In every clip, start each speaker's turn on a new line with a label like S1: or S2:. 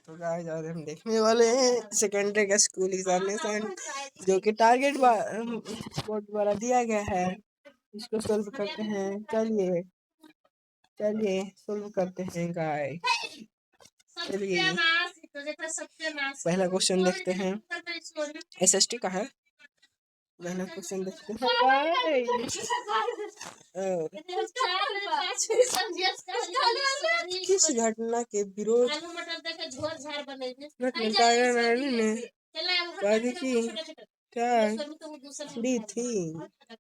S1: तो गाइस आज हम देखने वाले हैं सेकेंडरी का स्कूल एग्जामिनेशन जो कि टारगेट बोर्ड द्वारा दिया गया है। इसको सोल्व करते हैं। चलिए चलिए सोल्व करते हैं गाइस। चलिए पहला क्वेश्चन देखते हैं। एसएसटी का है। पहला क्वेश्चन देखते हैं गाइस। किस घटना के विरोध ने क्या दी थी?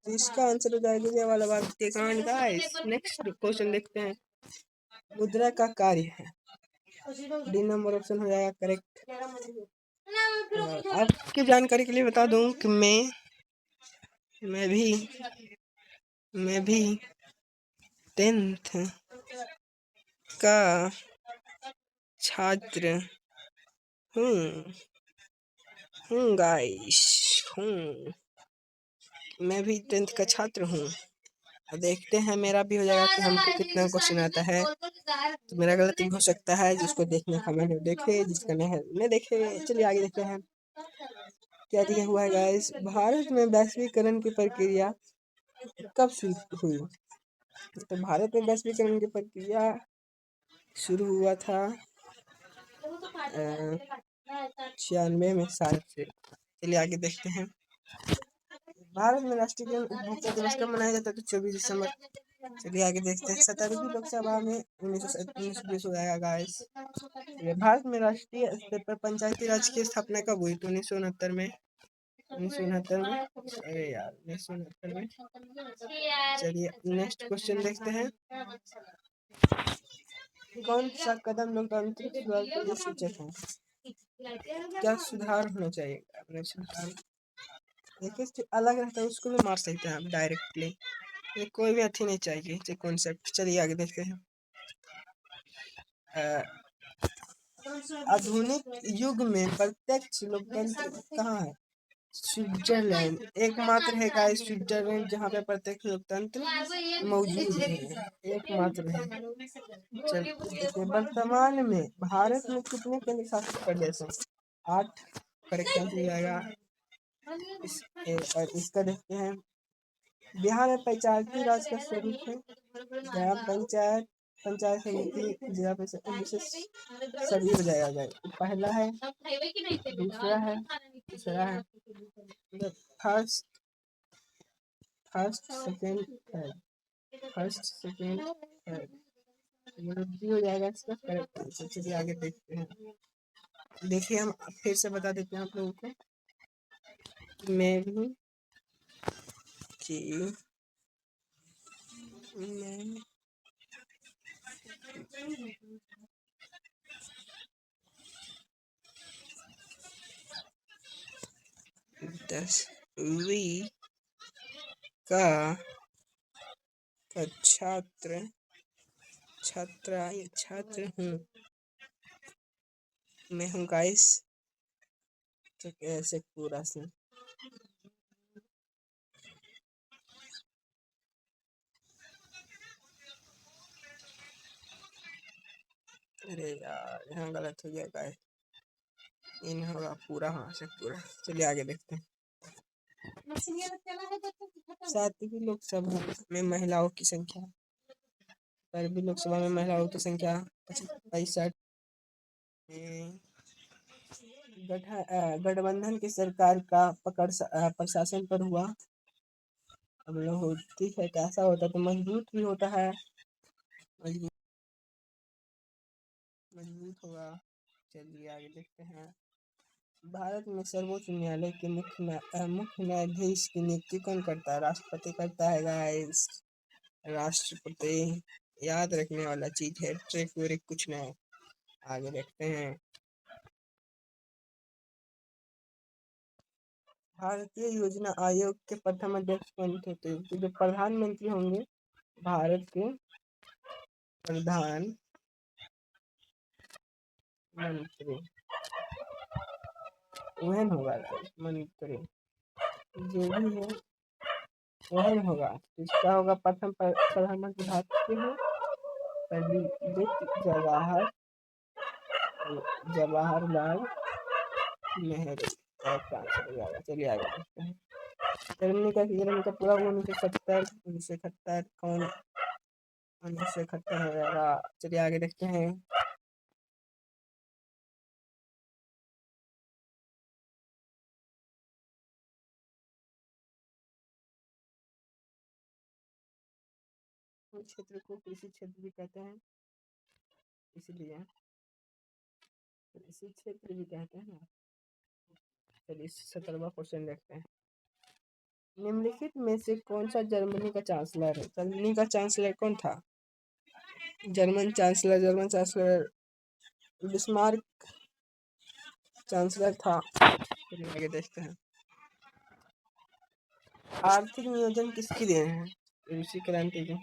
S1: इसका आंसर हो जाएगा ये वाला वाक्यांश गाइस। नेक्स्ट क्वेश्चन देखते हैं। मुद्रा का कार्य है। डी नंबर ऑप्शन हो जाएगा करेक्ट। आपकी जानकारी के लिए बता दूं कि मैं भी 10th का छात्र हूँ गाइस। मैं भी 10th का छात्र हूँ। देखते हैं मेरा भी हो जाएगा कि हमको कितना क्वेश्चन आता है। तो मेरा गलती हो सकता है। जिसको देखने का मैंने देखे, जिसका नहीं देखे। चलिए आगे देखते हैं क्या दिया हुआ है गाइस। भारत में वैश्वीकरण की प्रक्रिया कब शुरू हुई? तो भारत में वैश्वीकरण की प्रक्रिया शुरू हुआ था 96 में शायद से। चलिए आगे देखते हैं। भारत में राष्ट्रीय उपभोक्ता दिवस कब मनाया जाता है? तो 24 दिसंबर। चलिए आगे देखते हैं। 17वीं लोकसभा में 1920 हो जाएगा गाइस। भारत में राष्ट्रीय स्तर पर पंचायती राज की स्थापना कब हुई? तो 1969 में। 1969 में। अरे यार 1969 में। चलिए नेक्स्ट क्वेश्चन देखते हैं। कौन सा कदम लोकतांत्रिक सुधार के लिए सूचक है? क्या सुधार होना चाहिए? अपने सुधार देखिए अलग रहता है, उसको भी मार सकते हैं आप डायरेक्टली। ये कोई भी अच्छी नहीं चाहिए कॉन्सेप्ट। चलिए आगे देखते हैं। आधुनिक युग में प्रत्यक्ष लोकतंत्र कहाँ है? स्विट्जरलैंड एकमात्र है गाइस। स्विट्जरलैंड जहाँ पे प्रत्यक्ष लोकतंत्र मौजूद है, एकमात्र है। चलिए वर्तमान में भारत में कितने केंद्र शासित प्रदेश हैं? 8 करेक्ट आंसर जाएगा। इसका देखते हैं। बिहार में पंचायती राज का स्वरूप है ग्राम पंचायत, पंचायत समिति, जिला परिषद सभी हो जाएगा। पहला है, दूसरा है, तीसरा है, first second third, first second third हो जाएगा इसका करेक्ट आंसर। चलिए आगे देखते हैं। देखिए हम फिर से बता देते हैं आप लोगों को। मैं भी 10वीं का छात्र हूँ। मैं हूँ गाइस। तो कैसे पूरा से अरे यार यहाँ गलत हो गया गाइस। इन होगा पूरा, हाँ से पूरा। चलिए आगे देखते हैं। 7वीं लोकसभा में महिलाओं की संख्या। 12वीं लोकसभा में महिलाओं की संख्या 65। गठबंधन की सरकार का पकड़ प्रशासन पर हुआ। अब लोग होती है कैसा होता है तो मजबूत भी होता है, मजबूत होगा। चलिए आगे देखते हैं। भारत में सर्वोच्च न्यायालय के मुख्य न्यायाधीश की नियुक्ति कौन करता है? राष्ट्रपति करता है गाइस। राष्ट्रपति याद रखने वाला चीज है, ट्रिक व्रिक कुछ नहीं। आगे देखते हैं। भारतीय योजना आयोग के प्रथम अध्यक्ष कौन थे? तो जो प्रधानमंत्री होंगे भारत के प्रधानमंत्री वह होगा मंत्री, जो भी है वह होगा। इसका होगा प्रथम प्रधानमंत्री भारत के हैं पंडित जवाहर जवाहरलाल नेहरू करेक्ट आंसर हो जाएगा। चलिए आगे देखते हैं। जर्मनी का पूरा 1970, 1971 कौन 1971 हो जाएगा। चलिए आगे देखते हैं। क्षेत्र को कृषि क्षेत्र भी कहते हैं, इसलिए कृषि क्षेत्र भी कहते हैं ना। चलिए 17वां क्वेश्चन देखते हैं। निम्नलिखित में से कौन सा जर्मनी का चांसलर है? जर्मनी का चांसलर कौन था? जर्मन चांसलर बिस्मार्क चांसलर था। चलिए आगे देखते हैं। आर्थिक नियोजन किसकी देन है? रूसी क्रांति की।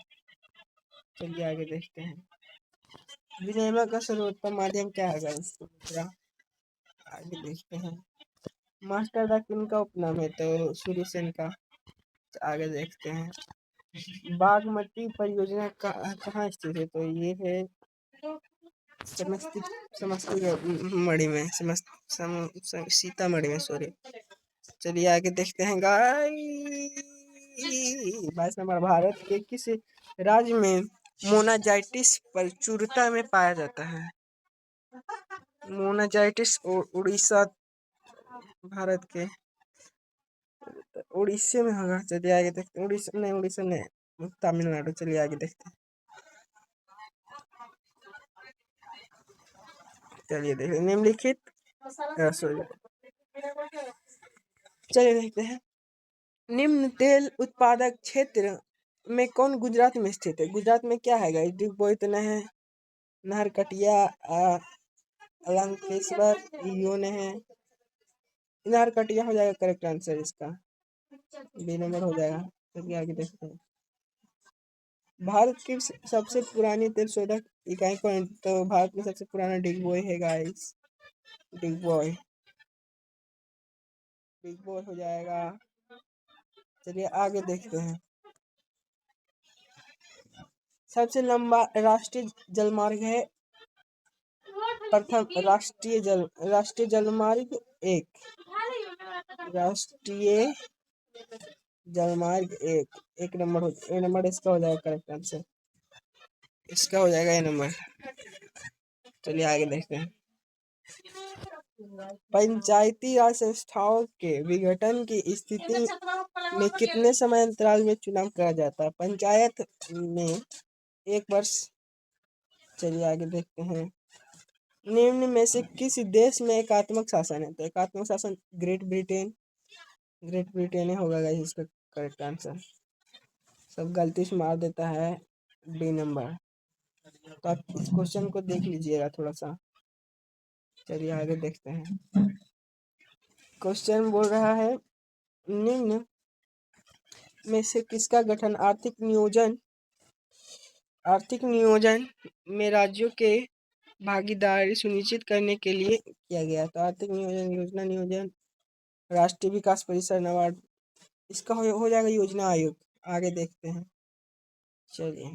S1: चलिए आगे देखते हैं। विनिमय का सर्वोत्तम माध्यम क्या है गाइस? आगे देखते हैं। मास्टर दा किनका उपनाम है? तो सूर्यसेन का। आगे देखते हैं। बागमती परियोजना कहाँ स्थित है? तो ये है समस्तीपुर में, सीतामढ़ी में, सॉरी। चलिए आगे देखते हैं गाइस। 22 नंबर, भारत के किस राज्य में मोनाजाइटिस प्रचुरता में पाया जाता है? मोनाजाइटिस उड़ीसा, भारत के उड़ीसा में होगा। चलिए आगे देखते हैं। उड़ीसा नहीं, तमिलनाडु। चलिए आगे देखते हैं। चलिए देखते निम्नलिखित, चलिए देखते हैं। निम्न तेल उत्पादक क्षेत्र में कौन गुजरात में स्थित है? गुजरात में क्या है गाइस? डिगबोई तो नहीं है, नाहरकटिया, अलंकेश्वर, योन है। नाहरकटिया हो जाएगा करेक्ट आंसर इसका। बी नंबर हो जाएगा। चलिए आगे देखते हैं। भारत की सबसे पुरानी तेल शोधक इकाई कौन है? तो भारत में सबसे पुराना डिगबोई है गाइस। डिगबोई हो जाएगा। चलिए आगे देखते हैं। सबसे लंबा राष्ट्रीय जलमार्ग है। प्रथम राष्ट्रीय जलमार्ग 1, राष्ट्रीय जलमार्ग 1 नंबर ए नंबर इसका हो जाएगा करेक्ट आंसर। इसका हो जाएगा ए नंबर। चलिए आगे देखते हैं। पंचायती राज संस्थाओं के विघटन की स्थिति में कितने समय अंतराल में चुनाव किया जाता है? पंचायत में 1 वर्ष। चलिए आगे देखते हैं। निम्न में से किस देश में एकात्मक शासन है? तो एकात्मक शासन ग्रेट ब्रिटेन होगा गाइस इसका करेक्ट आंसर। सब गलती से मार देता है। D number. तो आप इस क्वेश्चन को देख लीजिएगा थोड़ा सा। चलिए आगे देखते हैं। क्वेश्चन बोल रहा है निम्न में से किसका गठन आर्थिक नियोजन में राज्यों के भागीदारी सुनिश्चित करने के लिए किया गया? तो आर्थिक नियोजन, योजना नियोजन, राष्ट्रीय विकास परिषद, नाबार्ड। इसका हो जाएगा योजना आयोग। आगे देखते हैं। चलिए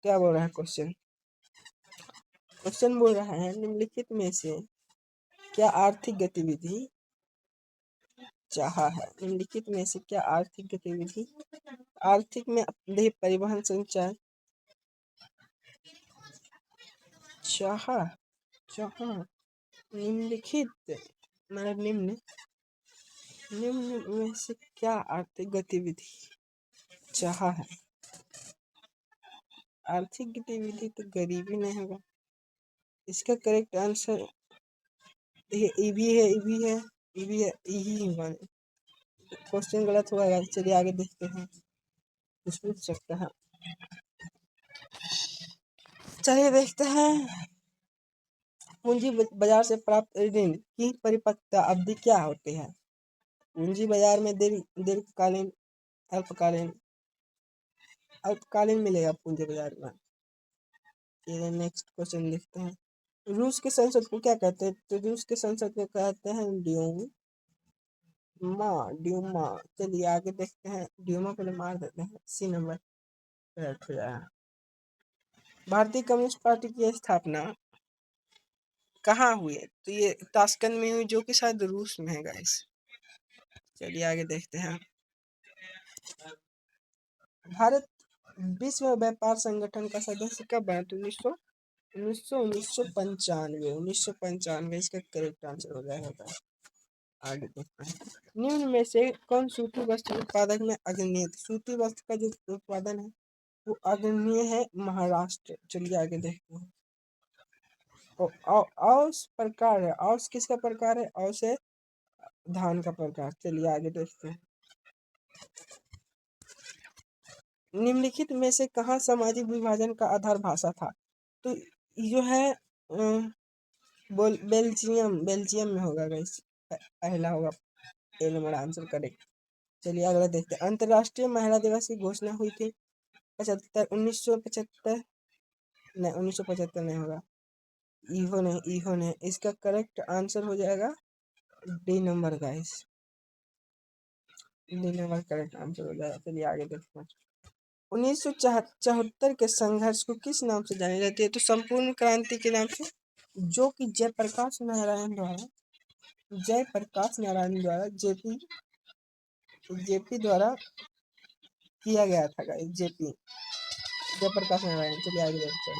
S1: क्या बोल रहा है क्वेश्चन बोल रहा है निम्नलिखित में से क्या आर्थिक गतिविधि चाहा है? निम्नलिखित में से क्या आर्थिक गतिविधि आर्थिक में परिवहन संचार चाहा निम्नलिखित मतलब निम्न में से क्या आर्थिक गतिविधि चाहा है? आर्थिक गतिविधि तो गरीबी नहीं होगा। इसका करेक्ट आंसर क्वेश्चन गलत हुआ है। चलिए आगे देखते हैं। कुछ पूछ सकता है। चलिए देखते हैं। पूंजी बाजार से प्राप्त ऋण की परिपक्वता अवधि क्या होती है? पूंजी बाजार में दीर्घकालीन, अल्पकालीन मिलेगा पूंजी बाजार में। नेक्स्ट क्वेश्चन लिखते हैं। रूस के संसद को क्या कहते हैं? तो रूस के संसद को कहते हैं ड्यूमा। चलिए आगे देखते हैं। ड्यूमा पहले मार देते हैं। सी नंबर करेक्ट हो जाएगा। भारतीय कम्युनिस्ट पार्टी की स्थापना कहाँ हुई है? तो ये ताशकंद में हुई, जो कि शायद रूस में है गाइस। चलिए आगे देखते हैं। भारत विश्व व्यापार संगठन का सदस्य कब बना? तो 1995 इसका करेक्ट आंसर हो जाएगा। आगे देखते हैं। निम्न में से कौन सूती वस्त्र उत्पादक में अग्रणी है? सूती वस्त्र का जो उत्पादन है वो अग्रणी है महाराष्ट्र। चलिए आगे देखते हैं। औस प्रकार है, औस किसका प्रकार है? औस है धान का प्रकार। चलिए आगे देखते हैं। निम्नलिखित में से कहाँ सामाजिक विभाजन का आधार भाषा था? तो जो है बेल्जियम में होगा गाइस। पहला होगा ए नंबर आंसर करेक्ट। चलिए अगला देखते हैं। अंतर्राष्ट्रीय महिला दिवस की घोषणा हुई थी 1975। नहीं 1975 नहीं होगा। इहो नहीं इसका करेक्ट आंसर हो जाएगा D number guys. D number correct answer हो जाएगा। चलिए आगे देखते हैं। 1974 के संघर्ष को किस नाम से जानी जाती है? तो संपूर्ण क्रांति के नाम से, जो कि जयप्रकाश नारायण द्वारा जेपी द्वारा किया गया था गाइस। जयप्रकाश नारायण। चलिए आगे देखते हैं।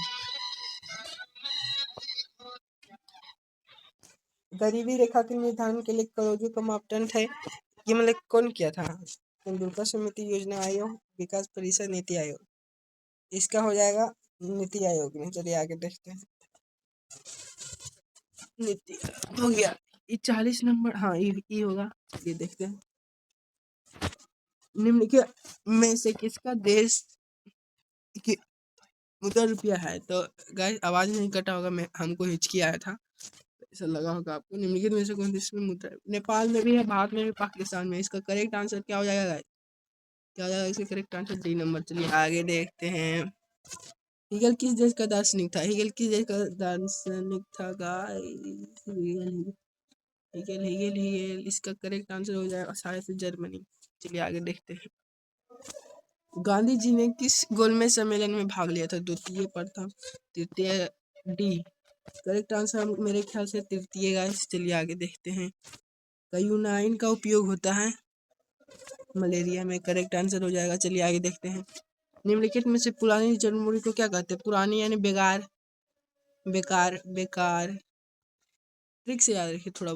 S1: गरीबी रेखा के निर्धारण के लिए करोजू का मापदंड है, ये मतलब कौन किया था? तेंदुलकर समिति, योजना आयोग, विकास परिषद, नीति आयोग। इसका हो जाएगा नीति आयोग में। चलिए आगे देखते हैं। नीति हो गया। ये 40 नंबर, हाँ ये होगा। ये देखते हैं। निम्नलिखित में से किसका देश की मुद्रा रुपया है? तो गाइस आवाज नहीं कटा होगा, मैं हमको हिचकी आया था, ऐसा लगा होगा आपको। निम्नलिखित में से कौन देश में मुद्रा? नेपाल में भी है, भारत में भी, पाकिस्तान में। इसका करेक्ट आंसर क्या हो जाएगा गाइस? क्या हो जाएगा इसका करेक्ट आंसर? D number. चलिए आगे देखते हैं। हीगल किस देश का दार्शनिक था? हीगल किस देश का दार्शनिक था गाइस? हीगल इसका करेक्ट आंसर हो जाएगा शायद से जर्मनी। चलिए आगे देखते हैं। गांधी जी ने किस गोलमेज सम्मेलन में भाग लिया था? द्वितीय, प्रथम, तृतीय, डी। करेक्ट आंसर मेरे ख्याल से तृतीय गाइस। चलिए आगे देखते हैं। क्यूनाइन का उपयोग होता है मलेरिया में। करेक्ट आंसर हो जाएगा। चलिए आगे देखते हैं। निम्नलिखित में से पुरानी जड़ मूड़ी को क्या कहते हैं? पुरानी यानी बेकार, बेकार। ट्रिक से याद रखिए, थोड़ा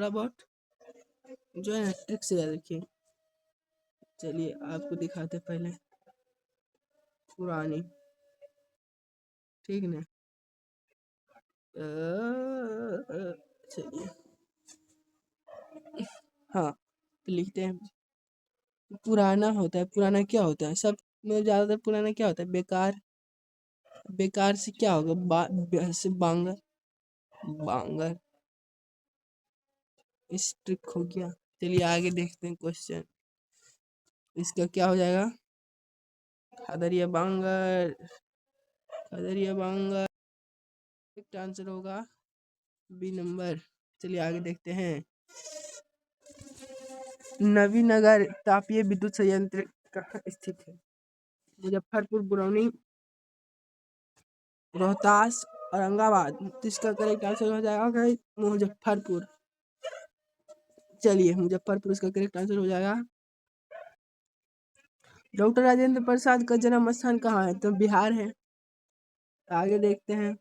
S1: बहुत जो है ना, ट्रिक से याद रखिए। चलिए आपको दिखाते पहले। पुरानी, ठीक ना? चलिए हाँ, तो लिखते हैं। पुराना होता है, पुराना क्या होता है? सब में ज्यादातर पुराना क्या होता है? बेकार से क्या होगा? से बांगर। इस ट्रिक हो गया। चलिए आगे देखते हैं क्वेश्चन। इसका क्या हो जाएगा? खदरिया बांगर। करेक्ट आंसर होगा बी नंबर। चलिए आगे देखते हैं। नवीनगर तापीय विद्युत संयंत्र कहाँ स्थित है? मुजफ्फरपुर, बरौनी, रोहतास, औरंगाबाद। तो इसका करेक्ट आंसर हो जाएगा मुजफ्फरपुर। चलिए मुजफ्फरपुर इसका करेक्ट आंसर हो जाएगा। डॉक्टर राजेंद्र प्रसाद का जन्म स्थान कहाँ है? तो बिहार है। आगे देखते हैं।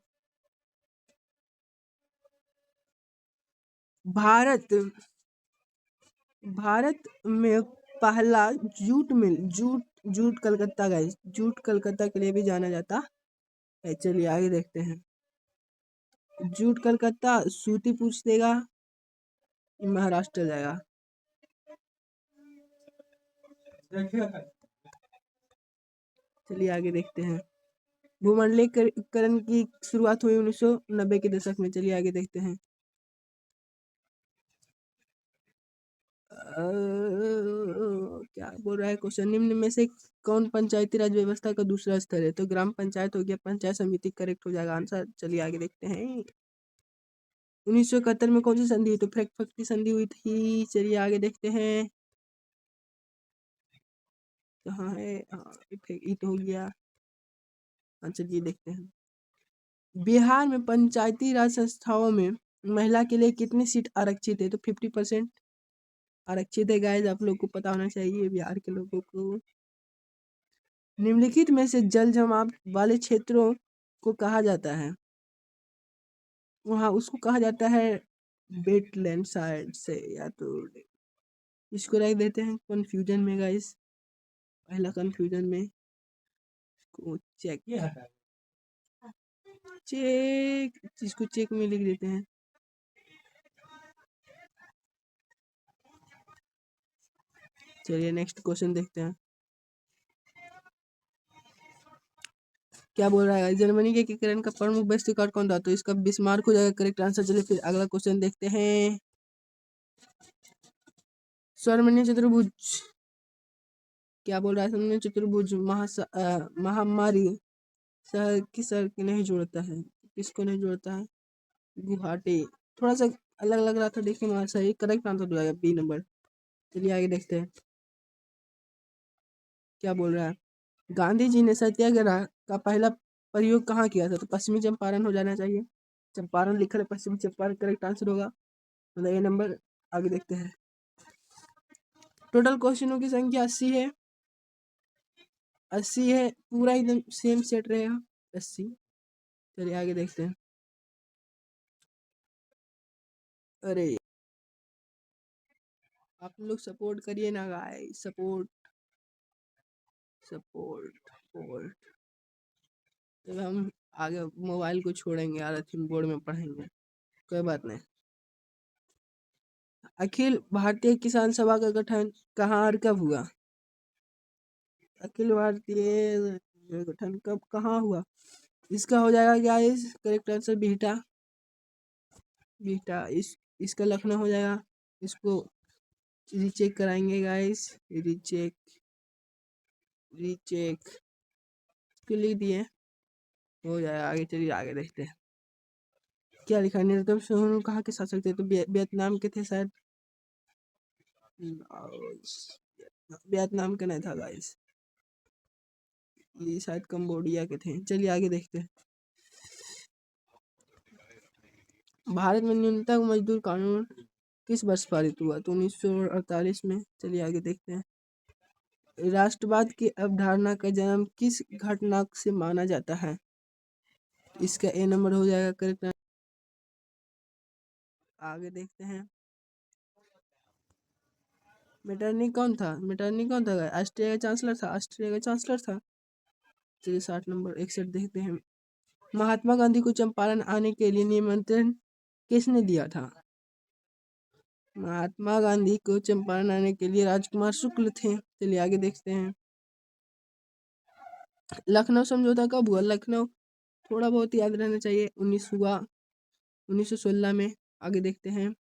S1: भारत में पहला jute mill, jute Calcutta guys, jute Calcutta के लिए भी जाना जाता है। चलिए आगे देखते हैं। जूट कलकत्ता, सूती पूछ देगा, महाराष्ट्र जाएगा। चलिए आगे देखते हैं। भूमंडलीकरण की शुरुआत हुई 1990 के दशक में। चलिए आगे देखते हैं। क्या बोल रहा है क्वेश्चन? निम्न में से कौन पंचायती राज व्यवस्था का दूसरा स्तर है? तो ग्राम पंचायत हो गया, पंचायत समिति करेक्ट हो जाएगा आंसर। चलिए आगे देखते हैं। 1971 में कौन सी संधि हुई? तो फ्रैंकफर्ट की संधि हुई थी। चलिए आगे देखते हैं। कहाँ है? हाँ, ये तो हो गया। चलिए देखते हैं। बिहार में पंचायती राज संस्थाओं में महिला के लिए कितनी सीट आरक्षित है? तो 50% आरक्षित है गाइस, आप लोग को पता होना चाहिए बिहार के लोगों को। निम्नलिखित में से जल जमाव वाले क्षेत्रों को कहा जाता है, वहाँ उसको कहा जाता है वेटलैंड साइड से, या तो इसको रख देते हैं कंफ्यूजन में गाइस, पहला कंफ्यूजन में को चेक चेक इसको चेक में लिख देते हैं। चलिए नेक्स्ट क्वेश्चन देखते हैं। क्या बोल रहा है? जर्मनी के एकीकरण का प्रमुख वास्तुकार कौन था? तो इसका बिस्मार्क हो जाएगा करेक्ट आंसर। चलिए फिर अगला क्वेश्चन देखते हैं। स्वर्णमणि चतुर्भुज क्या बोल रहा है? स्वर्णमणि चतुर्भुज महामारी शहर किस शहर को नहीं जोड़ता है? किसको नहीं जोड़ता है? गुवाहाटी। थोड़ा सा अलग लग रहा था देखने में, सही करेक्ट आंसर हो जाएगा बी नंबर। चलिए आगे देखते हैं क्या बोल रहा है। गांधी जी ने सत्याग्रह का पहला प्रयोग कहाँ किया था? तो पश्चिमी चंपारण हो जाना चाहिए, चंपारण लिखा है, पश्चिमी चंपारण करेक्ट आंसर होगा, मतलब ये नंबर। आगे देखते हैं। टोटल क्वेश्चनों की संख्या 80 है, 80 है, पूरा एकदम सेम सेट रहेगा 80। चलिए आगे देखते हैं। अरे आप लोग सपोर्ट करिए ना गाइस, सपोर्ट सपोर्ट सपोर्ट। जब हम आगे मोबाइल को छोड़ेंगे यार, थीम बोर्ड में पढ़ेंगे, कोई बात नहीं। अखिल भारतीय किसान सभा का गठन कहाँ और कब हुआ? अखिल भारतीय गठन कब कहाँ हुआ? इसका हो जाएगा guys correct answer beta, beta इसका लखनऊ हो जाएगा। इसको रीचेक कराएंगे गाइस, रीचेक रीचेक इसको लिख दिए, हो जाएगा। आगे चलिए आगे देखते हैं क्या लिखा है। नरोत्तम सोनू कहाँ के शासक थे? तो वियतनाम के थे शायद, वियतनाम के नहीं था गाइस, ये शायद कंबोडिया के थे। चलिए आगे देखते हैं। भारत में न्यूनतम मजदूर कानून किस वर्ष पारित हुआ? तो 1948 में। चलिए आगे देखते हैं। राष्ट्रवाद की अवधारणा का जन्म किस घटना से माना जाता है? इसका ए नंबर हो जाएगा करेक्ट। आगे देखते हैं। मेटरनी कौन था? मेटरनी कौन था? ऑस्ट्रिया का चांसलर था, ऑस्ट्रिया का चांसलर था। चलिए 60 नंबर 61 देखते हैं। महात्मा गांधी को चंपारण आने के लिए निमंत्रण किसने दिया था? महात्मा गांधी को चंपारण आने के लिए राजकुमार शुक्ल थे। चलिए आगे देखते हैं। लखनऊ समझौता कब हुआ? लखनऊ थोड़ा बहुत याद रहना चाहिए, 1916 में। आगे देखते हैं।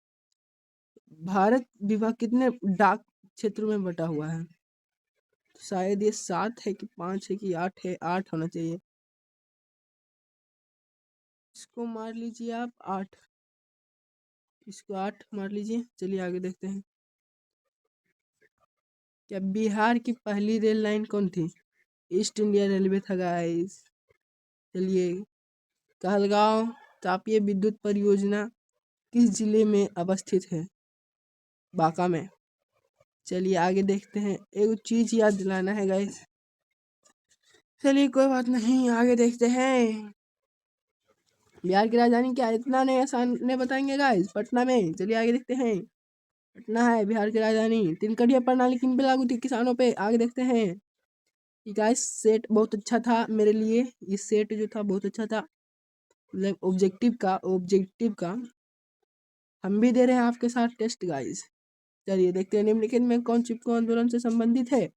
S1: भारत विभाग कितने डाक क्षेत्रों में बटा हुआ है? शायद ये 7 है कि 5 है कि 8 है, 8 होना चाहिए। इसको मार लीजिए आप 8, इसको 8 मार लीजिए। चलिए आगे देखते हैं। क्या बिहार की पहली रेल लाइन कौन थी? ईस्ट इंडिया रेलवे था गाइस। चलिए कहलगांव तापीय विद्युत परियोजना किस जिले में अवस्थित है? बांका में। चलिए आगे देखते हैं। एक चीज याद दिलाना है गाइस, चलिए कोई बात नहीं, आगे देखते हैं। बिहार की राजधानी क्या है? इतना नहीं आसान नहीं बताएंगे गाइस, पटना में। चलिए आगे देखते हैं। पटना है बिहार की राजधानी। तिनकड़िया प्रणाली किन पे लागू थी? किसानों पे। आगे देखते हैं। ये गाइस सेट बहुत अच्छा था मेरे लिए, ये सेट जो था बहुत अच्छा था, मतलब ऑब्जेक्टिव का हम भी दे रहे हैं आपके साथ टेस्ट गाइस। चलिए देखते हैं। निम्नलिखित में कौन चिपको आंदोलन से संबंधित है?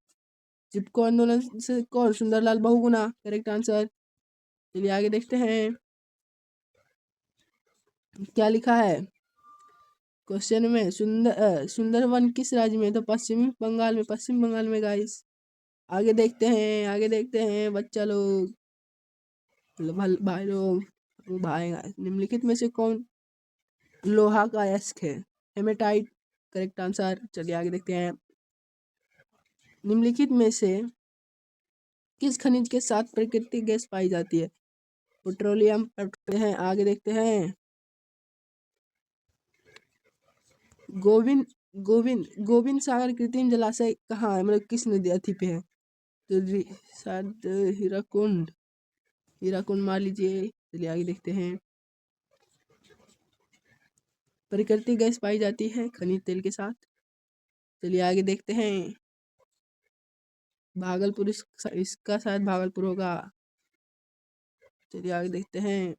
S1: चिपको आंदोलन से कौन? Sundarlal Bahuguna correct answer. चलिए आगे देखते हैं क्या लिखा है क्वेश्चन में। सुंदरवन किस राज्य में? तो पश्चिमी बंगाल में, पश्चिम बंगाल में गाइस। आगे देखते हैं, आगे देखते हैं बच्चा लोग, भाई लोग, भाई निम्नलिखित में से कौन लोहा का अयस्क है? Hematite correct answer. चलिए आगे देखते हैं। निम्नलिखित में से किस खनिज के साथ प्राकृतिक गैस पाई जाती है? पेट्रोलियम है। आगे देखते हैं। गोविंद गोविंद गोविंद सागर कृत्रिम जलाशय कहाँ है, मतलब किस नदी अथी पे है? तो शायद हीराकुंड, हीराकुंड मान लीजिए। चलिए आगे देखते हैं। प्राकृतिक गैस पाई जाती है खनिज तेल के साथ। चलिए आगे देखते हैं। भागलपुर, इसका शायद भागलपुर होगा। चलिए आगे देखते हैं।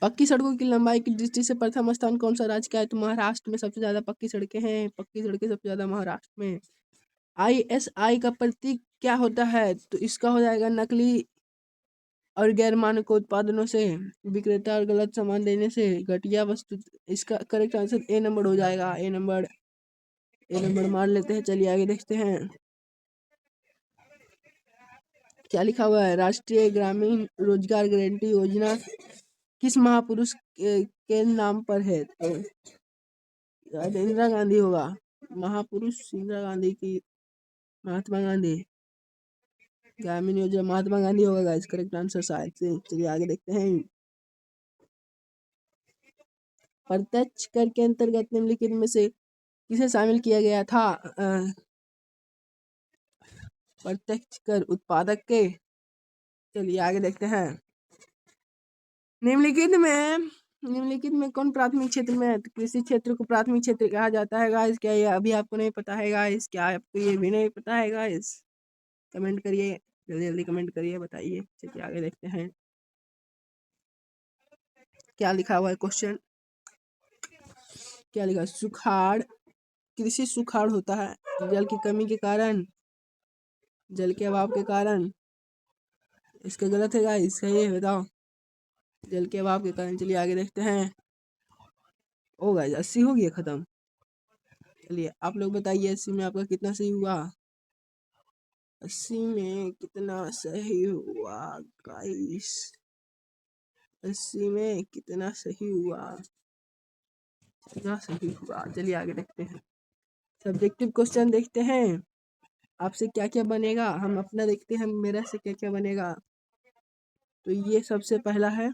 S1: पक्की सड़कों की लंबाई की दृष्टि से प्रथम स्थान कौन सा राज्य का है? तो महाराष्ट्र में सबसे ज्यादा पक्की सड़कें हैं। पक्की सड़कें सबसे ज्यादा महाराष्ट्र में। ISI का प्रतीक क्या होता है? तो इसका हो जाएगा नकली और गैर मानक उत्पादनों से विक्रेता और गलत सामान देने से घटिया वस्तु। इसका करेक्ट आंसर ए नंबर हो जाएगा। ए नंबर मान लेते हैं। चलिए आगे देखते हैं। क्या लिखा हुआ है? राष्ट्रीय ग्रामीण रोजगार गारंटी योजना किस महापुरुष के नाम पर है? तो इंदिरा गांधी होगा। महापुरुष इंदिरा गांधी की, महात्मा गांधी। ग्रामीण योजना महात्मा गांधी होगा गाइस, करेक्ट आंसर शायद से। चलिए आगे देखते हैं। प्रत्यक्ष कर के अंतर्गत निम्नलिखित में से किसे शामिल किया गया था? प्रत्यक्ष कर उत्पादक के। चलिए आगे देखते हैं। निम्नलिखित में कौन प्राथमिक क्षेत्र में है? तो कृषि क्षेत्र को प्राथमिक क्षेत्र कहा जाता है गाइस। क्या ये अभी आपको नहीं पता है गाइस? क्या आपको ये भी नहीं पता है गाइस? कमेंट करिए, जल्दी जल्दी कमेंट करिए, बताइए। चलिए आगे देखते हैं। क्या लिखा हुआ है क्वेश्चन? क्या लिखा? सुखाड़, कृषि सुखाड़ होता है जल की कमी के कारण, जल के अभाव के कारण। इसका गलत है गाइस, सही है बताओ? जल के अभाव के कारण। चलिए आगे देखते हैं। ओ गाइस 80 हो गया खत्म। चलिए आप लोग बताइए 80 में आपका कितना सही हुआ? 80 में कितना सही हुआ गाइस? 80 में कितना सही हुआ? कितना सही हुआ? चलिए आगे देखते हैं। सब्जेक्टिव क्वेश्चन देखते हैं। आपसे क्या क्या बनेगा हम अपना देखते हैं, मेरा से क्या क्या बनेगा। तो ये सबसे पहला है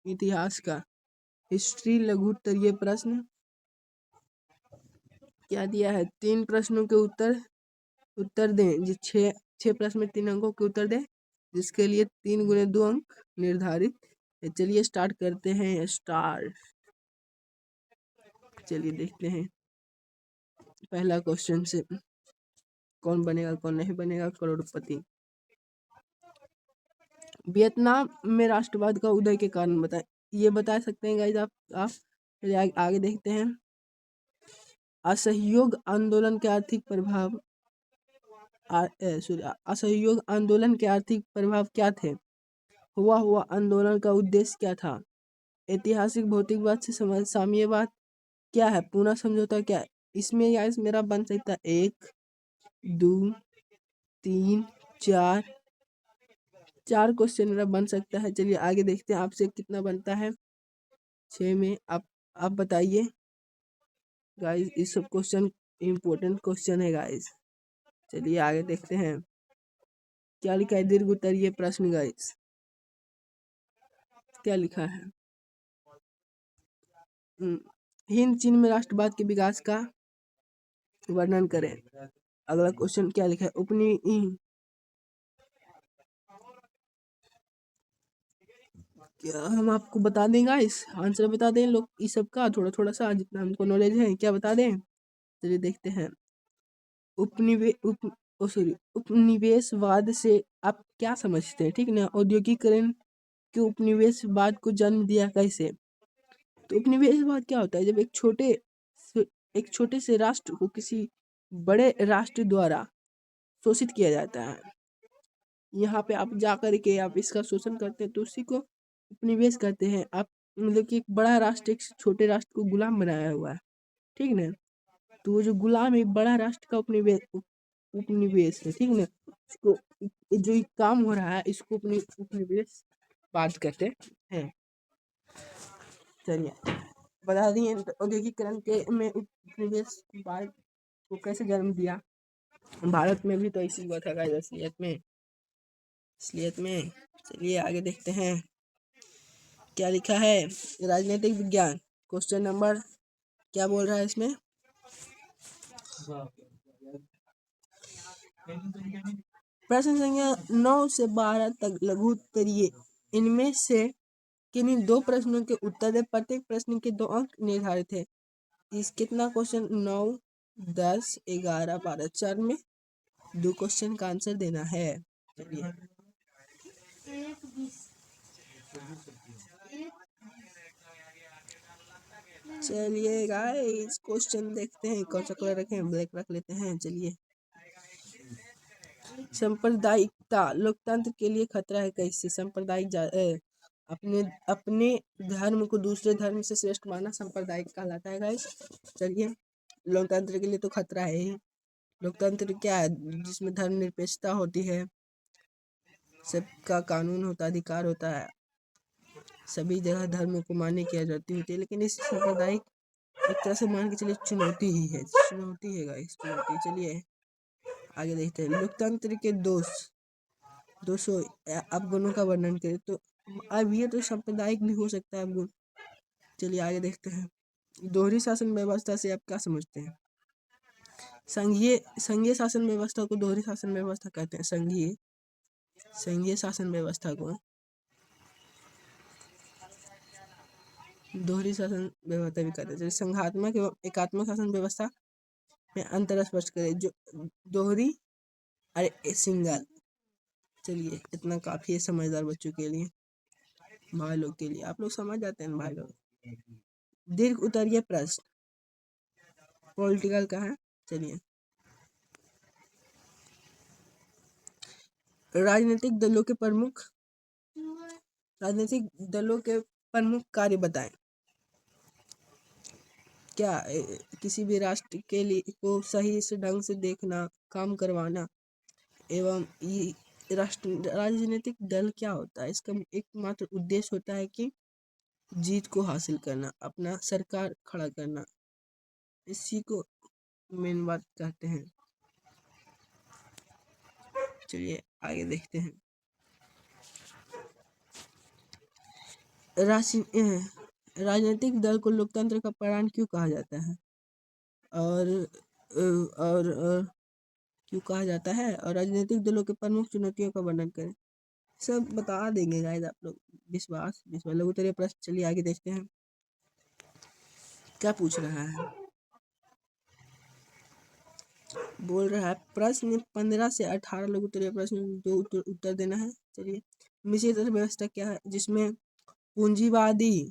S1: इतिहास का, हिस्ट्री लघु उत्तरीय प्रश्न। क्या दिया है? 3 प्रश्नों के उत्तर दें। जो 6 प्रश्न में 3 अंकों के उत्तर दें, जिसके लिए 3 गुणे 2 अंक निर्धारित है। चलिए स्टार्ट करते हैं। चलिए देखते हैं पहला क्वेश्चन से कौन बनेगा कौन नहीं बनेगा करोड़पति। वियतनाम में राष्ट्रवाद का उदय के कारण बताएं। ये बता सकते हैं गाइस आप। चलिए आगे देखते हैं। असहयोग आंदोलन के आर्थिक प्रभाव, असहयोग आंदोलन के आर्थिक प्रभाव क्या थे? हुआ आंदोलन का उद्देश्य क्या था? ऐतिहासिक भौतिकवाद से साम्यवाद क्या है? पूना समझौता क्या है? इसमें गाइस मेरा बन सकता है 1 2 3 4 क्वेश्चन मेरा बन सकता है। चलिए आगे देखते हैं आपसे कितना बनता है 6 में। आप बताइए गाइस। ये सब क्वेश्चन इम्पोर्टेंट क्वेश्चन है गाइस। चलिए आगे देखते हैं। क्या लिखा है? दीर्घ उत्तरीय प्रश्न गाइस। क्या लिखा है? हिंद चीन में राष्ट्रवाद के विकास का वर्णन करें। अगला क्वेश्चन क्या लिखा है? क्या हम आपको बता दें गाइस? आंसर बता दें लोग इस सब का, थोड़ा थोड़ा सा जितना हमको नॉलेज है। क्या बता दें? चलिए देखते हैं। उपनिवेशवाद से आप क्या समझते हैं? ठीक ना। औद्योगिकरण के उपनिवेशवाद को जन्म दिया कैसे? तो उपनिवेशवाद क्या होता है? जब एक छोटे से राष्ट्र को किसी बड़े राष्ट्र द्वारा शोषित किया जाता है। यहाँ पे आप जा कर के आप इसका शोषण करते हैं तो उसी को उपनिवेश कहते हैं। आप मतलब कि एक बड़ा राष्ट्र एक छोटे राष्ट्र को गुलाम बनाया हुआ है, ठीक ना। तो वो जो गुलाम एक बड़ा राष्ट्र का उपनिवेश है, ठीक ना। इसको जो ये काम हो रहा है इसको उपनिवेश बात कहते हैं। चलिए बता दिए औद्योगिकरण के में उपनिवेशवाद को कैसे जन्म दिया। भारत में भी तो ऐसी हुआ था गाइस, असलियत में। चलिए आगे देखते हैं क्या लिखा है। राजनीतिक विज्ञान क्वेश्चन नंबर क्या बोल रहा है इसमें। प्रश्न संख्या 9 से 12 तक लघु उत्तरीय, इनमें से किन्हीं दो प्रश्नों के उत्तर दे। प्रत्येक प्रश्न के 2 अंक निर्धारित है। इस कितना क्वेश्चन 9, 10, 11, 12, 4 में 2 क्वेश्चन का आंसर देना है। चलिए गाइस क्वेश्चन देखते हैं। कौन सा कलर रखें, ब्लैक रख लेते हैं। चलिए, सांप्रदायिकता लोकतंत्र के लिए खतरा है कैसे। अपने अपने धर्म को दूसरे धर्म से श्रेष्ठ मानना सांप्रदायिक कहलाता है गाइस। चलिए, लोकतंत्र के लिए तो खतरा है ही। लोकतंत्र क्या है, जिसमें धर्मनिरपेक्षता होती है, सबका कानून होता, अधिकार होता है, सभी जगह धर्म को मान्य किया जाती होती है। लेकिन इस सांप्रदायिक एक तरह से मान के चलिए चुनौती ही है, चुनौती है गाइस, चुनौती। चलिए आगे देखते हैं। लोकतंत्र के दोषों अवगुणों का वर्णन करें। तो अब ये तो सांप्रदायिक भी हो सकता है अवगुण। चलिए आगे देखते हैं। दोहरी शासन व्यवस्था से आप क्या समझते हैं। संघीय शासन व्यवस्था को दोहरी शासन व्यवस्था कहते हैं। संघीय शासन व्यवस्था को दोहरी शासन व्यवस्था भी कहते हैं। जैसे संघात्मक एवं एकात्मक शासन व्यवस्था में अंतर स्पष्ट करें। जो दोहरी अरे सिंगल। चलिए इतना काफी है समझदार बच्चों के लिए, भाई लोग के लिए। आप लोग समझ जाते हैं भाई लोग। दीर्घ उत्तरीय प्रश्न पॉलिटिकल का है। चलिए, राजनीतिक दलों के प्रमुख कार्य बताएं। क्या किसी भी राष्ट्र के लिए को सही से ढंग से देखना, काम करवाना एवं राजनीतिक दल क्या होता है, इसका एकमात्र उद्देश्य होता है कि जीत को हासिल करना, अपना सरकार खड़ा करना, इसी को मेन बात कहते हैं। चलिए आगे देखते हैं। राजनीतिक दल को लोकतंत्र का प्राण क्यों कहा जाता है, और क्यों कहा जाता है, और राजनीतिक दलों के प्रमुख चुनौतियों का वर्णन करें। सब बता देंगे गाइस आप लोग, विश्वास लघु उत्तरीय प्रश्न। चलिए आगे देखते हैं क्या पूछ रहा है। बोल रहा है प्रश्न 15 से 18 लघु उत्तरीय प्रश्न 2 उत्तर देना है। चलिए, मिश्रित अर्थव्यवस्था क्या है, जिसमें पूंजीवादी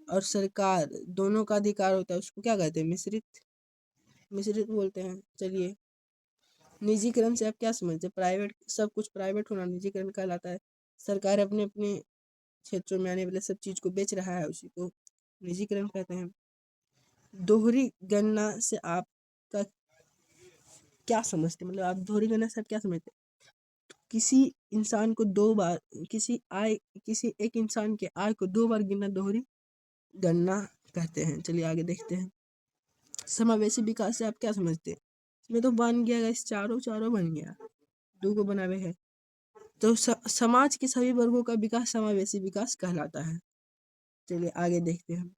S1: और सरकार दोनों का अधिकार होता है, उसको क्या कहते हैं, मिश्रित बोलते हैं। चलिए, निजीकरण से आप क्या समझते हैं। प्राइवेट, सब कुछ प्राइवेट होना निजीकरण कहलाता है। सरकार अपने अपने क्षेत्रों में आने वाले सब चीज को बेच रहा है, उसी को निजीकरण कहते हैं। दोहरी गणना से आपका क्या समझते हैं, मतलब आप दोहरी गणना से आप क्या समझते हैं। किसी इंसान को 2 बार किसी एक इंसान के आय को 2 बार गिनना दोहरी गणना कहते हैं। चलिए आगे देखते हैं। समावेशी विकास से आप क्या समझते हैं। इसमें तो बन गया इस चारों बन गया, 2 को बनावे है। तो समाज के सभी वर्गों का विकास समावेशी विकास कहलाता है। चलिए आगे देखते हैं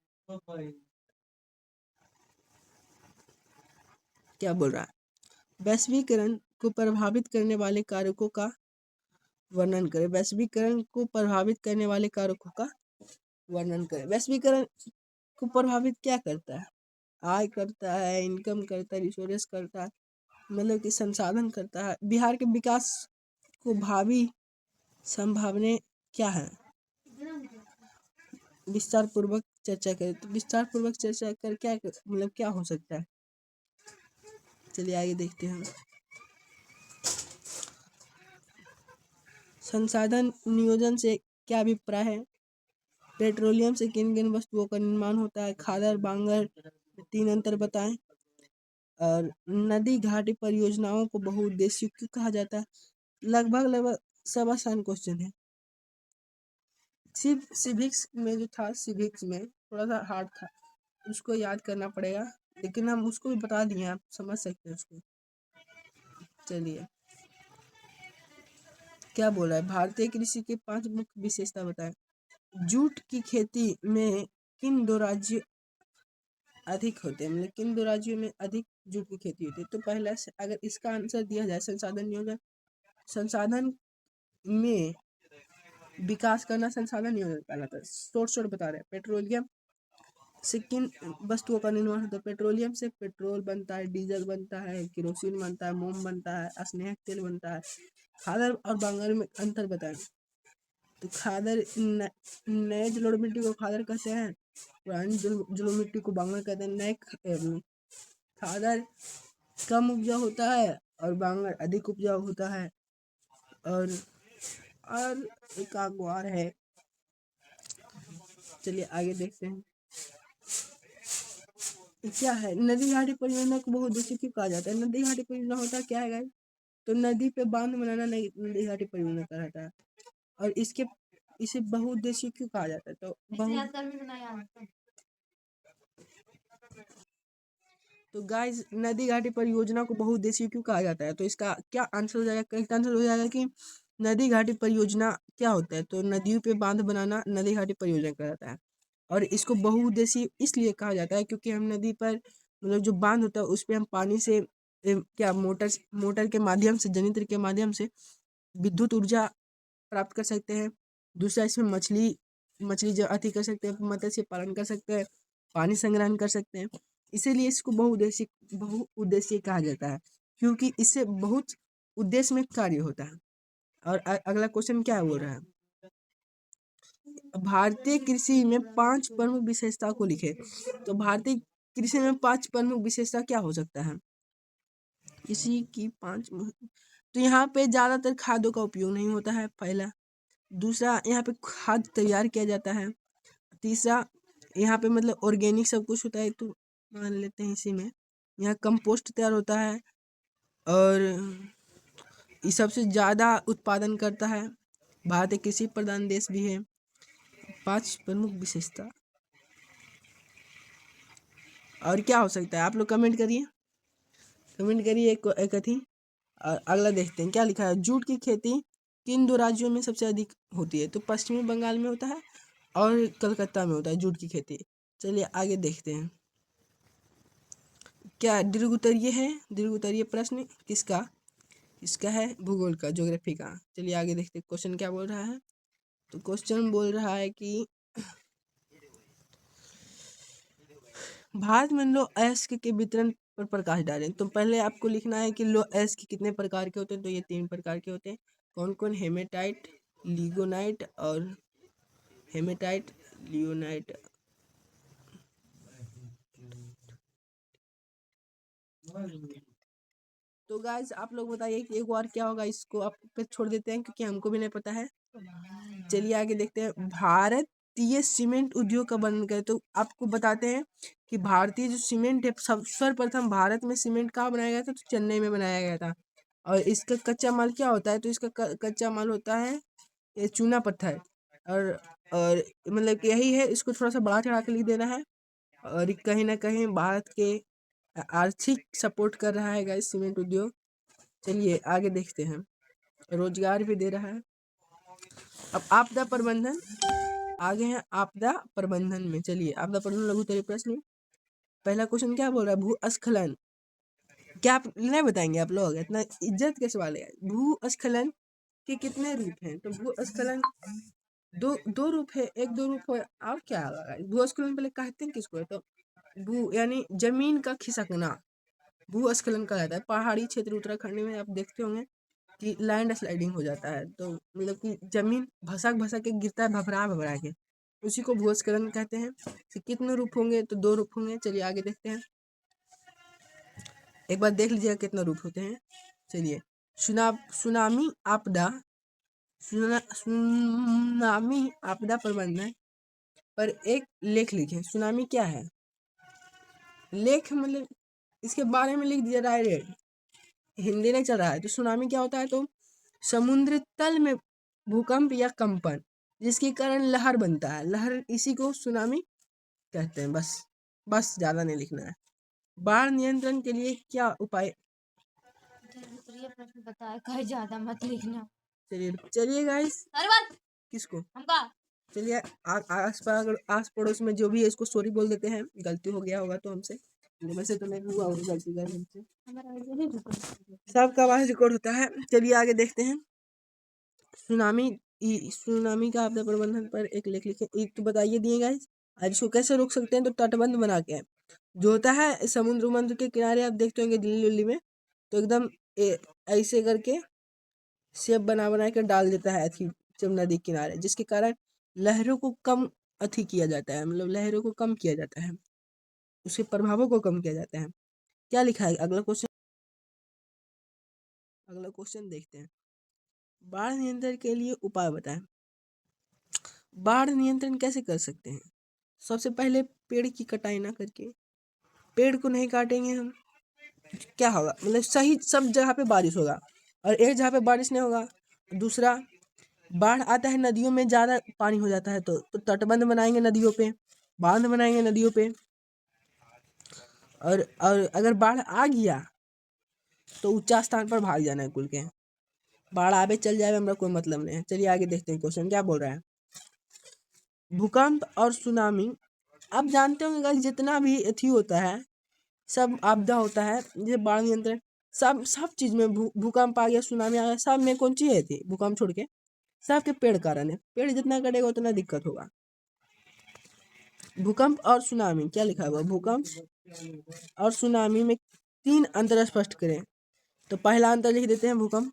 S1: क्या बोल रहा है। वैश्वीकरण को प्रभावित करने वाले कारकों का वर्णन करें। वैश्वीकरण को प्रभावित करने वाले कारकों का वर्णन करें। वैश्वीकरण को प्रभावित क्या करता है, आय करता है, इनकम करता है, रिसोर्स करता है, मतलब कि संसाधन करता है। बिहार के विकास को भावी संभावनाएं क्या है, विस्तार पूर्वक चर्चा करें। तो विस्तार पूर्वक चर्चा कर क्या मतलब क्या हो सकता है। चलिए आगे देखते हैं। संसाधन नियोजन से क्या अभिप्राय है। पेट्रोलियम से किन किन वस्तुओं का निर्माण होता है। खादर बांगर 3 अंतर बताएं। और नदी घाटी परियोजनाओं को बहुउद्देशीय क्यों कहा जाता है। लगभग सब आसान क्वेश्चन है। सिर्फ सिविक्स में जो था, सिविक्स में थोड़ा सा हार्ड था, उसको याद करना पड़ेगा। लेकिन हम उसको भी बता दिए, आप समझ सकते हैं उसको। चलिए क्या बोल रहा है, भारतीय कृषि की 5 मुख्य विशेषता बताएं। जूट की खेती में किन दो राज्य अधिक होते हैं, मतलब किन दो राज्यों में अधिक जूट की खेती होती है। तो पहला अगर इसका आंसर दिया जाए, संसाधन नियोजन, संसाधन में विकास करना संसाधन नियोजन कहलाता है। शोर्ट शोर्ट बता रहे हैं, पेट्रोलियम से किन वस्तुओं का निर्माण होता है। पेट्रोलियम से पेट्रोल बनता है, डीजल बनता है, केरोसिन बनता है, मोम बनता है, स्नेहक तेल बनता है। खादर और बांगर में अंतर बताएं। तो खादर नए जलोढ़ मिट्टी को खादर कहते हैं, पुरानी जलोढ़ मिट्टी को बांगर कहते हैं। नए खादर कम उपजाऊ होता है और बांगर अधिक उपजाऊ होता है। और एक और है, चलिए आगे देखते हैं क्या है। नदी घाटी परियोजना को बहुउद्देशीय क्यों कहा जाता है। नदी घाटी परियोजना होता क्या है गाइस, तो नदी पे बांध बनाना नदी घाटी परियोजना कहलाता है। और इसे बहुउद्देशीय क्यों कहा जाता है, तो गाइस नदी घाटी परियोजना को बहुउद्देशीय क्यों कहा जाता है, तो इसका क्या आंसर हो जाएगा, करेक्ट आंसर हो जाएगा कि नदी घाटी परियोजना क्या होता है, तो नदियों पे बांध बनाना नदी घाटी परियोजना कहलाता है। और इसको बहुउद्देशीय इसलिए कहा जाता है क्योंकि हम नदी पर मतलब जो बांध होता है उस पर हम पानी से क्या मोटर के माध्यम से, जनित्र के माध्यम से विद्युत ऊर्जा प्राप्त कर सकते हैं। दूसरा इसमें मछली जो अति कर सकते हैं, मत्स्य पालन कर सकते हैं, पानी संग्रहण कर सकते हैं। इसीलिए इसको बहुउद्देशीय कहा जाता है, क्योंकि इससे बहुत उद्देश्य में कार्य होता है। और अगला क्वेश्चन क्या बोल रहा है, भारतीय कृषि में 5 प्रमुख विशेषता को लिखे। तो भारतीय कृषि में 5 प्रमुख विशेषता क्या हो सकता है, कृषि की 5। तो यहाँ पे ज्यादातर खादों का उपयोग नहीं होता है, पहला। दूसरा, यहाँ पे खाद तैयार किया जाता है। तीसरा, यहाँ पे मतलब ऑर्गेनिक सब कुछ होता है, तो मान लेते हैं इसी में। यहाँ कंपोस्ट तैयार होता है और ये सबसे ज़्यादा उत्पादन करता है। भारत एक कृषि प्रधान देश भी है। 5 प्रमुख विशेषता और क्या हो सकता है, आप लोग कमेंट करिए, एक थी। और अगला देखते हैं क्या लिखा है। जूट की खेती किन 2 राज्यों में सबसे अधिक होती है, तो पश्चिमी बंगाल में होता है और कलकत्ता में होता है जूट की खेती। चलिए आगे देखते हैं क्या दीर्घ उत्तरीय है। दीर्घ उत्तरीय प्रश्न किसका है, भूगोल का, ज्योग्राफी का। चलिए आगे देखते हैं क्वेश्चन क्या बोल रहा है। तो क्वेश्चन बोल रहा है कि भारत में लौह अयस्क के वितरण पर प्रकाश डालें। तो पहले आपको लिखना है कि लौह अयस्क कितने प्रकार के होते हैं, तो ये 3 प्रकार के होते हैं। कौन कौन, हेमेटाइट, लिगोनाइट और हेमेटाइट लियोनाइट। तो गाइस आप लोग बताइए कि एक बार क्या होगा, इसको आप पे छोड़ देते हैं क्योंकि हमको भी नहीं पता है। चलिए आगे देखते हैं। भारतीय सीमेंट उद्योग का वर्णन करें। तो आपको बताते हैं कि भारतीय जो सीमेंट है, सर्वप्रथम भारत में सीमेंट कहाँ बनाया गया था, तो चेन्नई में बनाया गया था। और इसका कच्चा माल क्या होता है, तो इसका कच्चा माल होता है ये चूना पत्थर। और मतलब कि यही है, इसको थोड़ा सा बढ़ा चढ़ा के लिख देना है। और कहीं ना कहीं भारत के आर्थिक सपोर्ट कर रहा है गाइस सीमेंट उद्योग। चलिए आगे देखते हैं, रोजगार भी दे रहा है। अब आपदा प्रबंधन, आगे हैं आपदा प्रबंधन में। चलिए आपदा प्रबंधन लघु उत्तरीय प्रश्न। पहला क्वेश्चन क्या बोल रहा है, भूस्खलन। क्या आप नहीं बताएंगे, आप लोग इतना इज्जत के सवाल है। भूस्खलन के कितने रूप हैं, तो भूस्खलन दो रूप है, एक दो रूप है। और क्या है भूस्खलन, पहले कहते हैं किसको है, तो भू यानी जमीन का खिसकना भूस्खलन कहलाता है। पहाड़ी क्षेत्र उत्तराखंड में आप देखते होंगे कि लैंड स्लाइडिंग हो जाता है, तो मतलब कि जमीन भसक भसक के गिरता है, भभरा भभरा के, उसी को भूस्खलन कहते हैं। तो कितने रूप होंगे, तो 2 रूप होंगे। चलिए आगे देखते हैं, एक बार देख लीजिएगा कितना रूप होते हैं। चलिए सुनामी आपदा, सुनामी आपदा प्रबंधन पर एक लेख लिखें। सुनामी क्या है, लेख मतलब इसके बारे में लिख दिया डायरेक्ट, हिंदी नहीं चल रहा है। तो सुनामी क्या होता है, तो समुद्र तल में भूकंप या कंपन जिसके कारण लहर बनता है, लहर, इसी को सुनामी कहते हैं। बस ज़्यादा नहीं लिखना है। बाढ़ नियंत्रण के लिए क्या उपाय?
S2: ये प्रश्न बताया कहीं ज्यादा मत लिखना।
S1: चलिए गाइस, किसको चलिए आस पड़ोस में जो भी है इसको सॉरी बोल देते हैं, गलती हो गया होगा तो हमसे, वैसे तो नहीं हुआ होगा गलती का हमसे, सबका आवाज रिकॉर्ड होता है। चलिए आगे देखते हैं। सुनामी का आपदा प्रबंधन पर एक लेख लिखे, एक तो बताइए दिए गाइस। आज इसको कैसे रोक सकते हैं? तो तटबंध बना के, जो होता है समुद्र के किनारे, आप देखते होंगे दिल्ली उल्ली में, तो एकदम ऐसे करके शेप बना के डाल देता है अथी जब नदी किनारे, जिसके कारण लहरों को कम अथी किया जाता है, मतलब लहरों को कम किया जाता है, उसके प्रभावों को कम किया जाता है। क्या लिखा है अगला क्वेश्चन देखते हैं। बाढ़ नियंत्रण के लिए उपाय बताएं। बाढ़ नियंत्रण कैसे कर सकते हैं? सबसे पहले पेड़ की कटाई ना करके, पेड़ को नहीं काटेंगे हम, क्या होगा, मतलब सही सब जगह पे बारिश होगा और एक जगह पे बारिश नहीं होगा। दूसरा, बाढ़ आता है नदियों में ज़्यादा पानी हो जाता है, तो तटबंध बनाएंगे नदियों पे, बांध बनाएंगे नदियों पे, और अगर बाढ़ आ गया तो ऊंचा स्थान पर भाग जाना है कुल के, बाढ़ आवे चल जाए हमारा कोई मतलब नहीं है। चलिए आगे देखते हैं क्वेश्चन क्या बोल रहा है। भूकंप और सुनामी, आप जानते होंगे गाइस जितना भी अथी होता है, सब आपदा होता है, जैसे बाढ़ नियंत्रण, सब चीज में भूकंप आ गया, सुनामी आ गया, सब में कौन सी है थी? भूकंप छोड़ के सबके पेड़ कारण है, पेड़ जितना कटेगा उतना दिक्कत होगा। भूकंप और सुनामी क्या लिखा हुआ? भूकंप और सुनामी में 3 अंतर स्पष्ट करें। तो पहला अंतर लिख देते हैं भूकंप,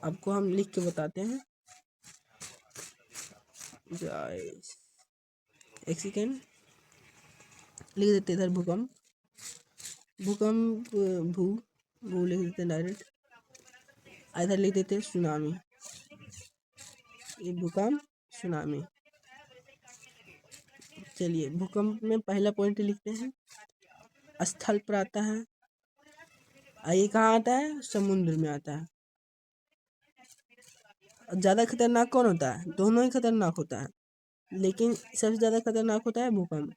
S1: आपको हम लिख के बताते हैं, एक सेकेंड लिख देते इधर भूकंप, भू लिख देते डायरेक्ट, इधर लिख देते सुनामी, ये भूकंप सुनामी। चलिए भूकंप में पहला पॉइंट लिखते हैं, स्थल पर आता है, ये कहाँ आता है? समुद्र में आता है। ज़्यादा खतरनाक कौन होता है? दोनों ही खतरनाक होता है, लेकिन सबसे ज़्यादा खतरनाक होता है भूकंप,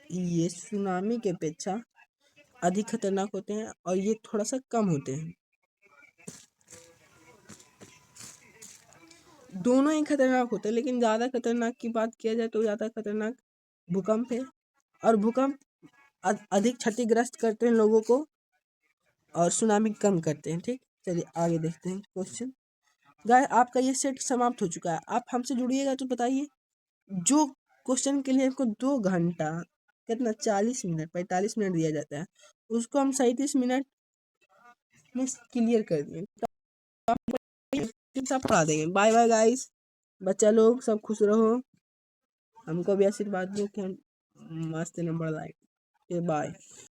S1: ये सुनामी के अपेक्षा अधिक खतरनाक होते हैं और ये थोड़ा सा कम होते हैं। दोनों ही खतरनाक होते हैं, लेकिन ज़्यादा खतरनाक की बात किया जाए तो ज़्यादा खतरनाक भूकंप है, और भूकंप अधिक क्षतिग्रस्त करते हैं लोगों को और सुनामी कम करते हैं। ठीक, चलिए आगे देखते हैं क्वेश्चन। गाइस आपका ये सेट समाप्त हो चुका है, आप हमसे जुड़िएगा तो बताइए, जो क्वेश्चन के लिए आपको 2 घंटा कितना 40 मिनट 45 मिनट दिया जाता है, उसको हम 37 मिनट में क्लियर कर दिए, सब पढ़ा देंगे। बाय बाय गाइस, बच्चा लोग सब खुश रहो, हमको भी आशीर्वाद दो कि हम मस्त नंबर लाएंगे। बाय।